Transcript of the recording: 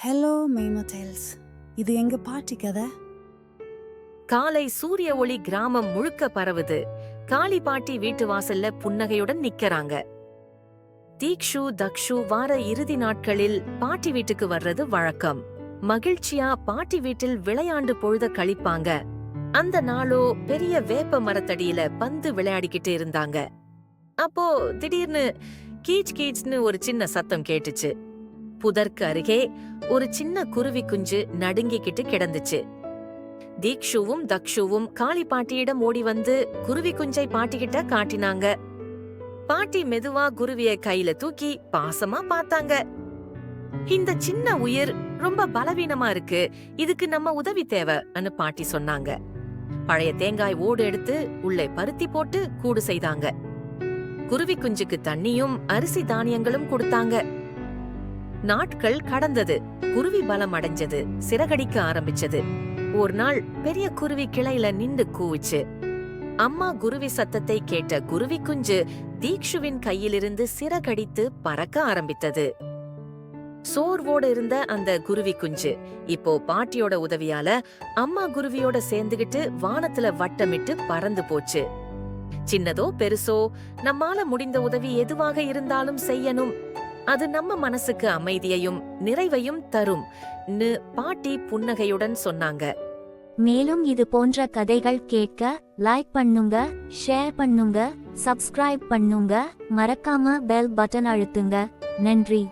Hello மெய்மா tails. இது எங்க பாட்டி கதை. காலை சூரிய ஒளி கிராமம் முழுக்க பரவுது. காளி பாட்டி வீட்டு வாசல்ல புன்னகையுடன் நிக்கறாங்க. தீக்ஷு தக்ஷு வார இறுதி நாட்களில் பாட்டி வீட்டுக்கு வர்றது வழக்கம். மகிழ்ச்சியா பாட்டி வீட்டில் விளையாண்டு பொழுத கழிப்பாங்க. அந்த நாளோ பெரிய வேப்ப மரத்தடியில பந்து விளையாடிக்கிட்டு இருந்தாங்க. அப்போ திடீர்னு கீச் கீச்னு ஒரு சின்ன சத்தம் கேட்டுச்சு. புதற்கு அருகே ஒரு சின்ன குருவி குஞ்சு நடுங்கிக்கிட்டு கிடந்துச்சு. தீக்ஷுவும் தக்ஷுவும் காளி பாட்டியிடம் ஓடி வந்து குருவி குஞ்சை பாட்டிக்கிட்ட காட்டினாங்க. பாட்டி மெதுவா குருவிய கையில தூக்கி பாசமா பார்த்தாங்க. இந்த சின்ன உயிர் ரொம்ப பலவீனமா இருக்கு, இதுக்கு நம்ம உதவி தேவைன்னு பாட்டி சொன்னாங்க. பழைய தேங்காய் ஓடு எடுத்து உள்ளே பருத்தி போட்டு கூடு செய்தாங்க. குருவி குஞ்சுக்கு தண்ணியும் அரிசி தானியங்களும் கொடுத்தாங்க. நாட்கள் கடந்தது. குருவி பலம் அடைஞ்சது, சிறகடிக்க ஆரம்பிச்சது. ஒரு நாள் பெரிய குருவி கிளையில நின்று கூவுச்சு. அம்மா குருவி சத்தத்தை கேட்ட குருவி குஞ்சு தீக்ஷுவின் கையிலிருந்து சிறகடித்து பறக்க ஆரம்பித்தது. சோர்வோடு இருந்த அந்த குருவி குஞ்சு இப்போ பாட்டியோட உதவியால அம்மா குருவியோட சேர்ந்துகிட்டு வானத்துல வட்டமிட்டு பறந்து போச்சு. சின்னதோ பெருசோ நம்மால முடிந்த உதவி எதுவாக இருந்தாலும் செய்யணும், அது நம்ம மனசுக்கு அமைதியையும் நிறைவையும் தரும் பாட்டி புன்னகையுடன் சொன்னாங்க. மேலும் இது போன்ற கதைகள் கேட்க லைக் பண்ணுங்க, ஷேர் பண்ணுங்க, சப்ஸ்கிரைப் பண்ணுங்க, மறக்காம பெல் பட்டன் அழுத்துங்க. நன்றி.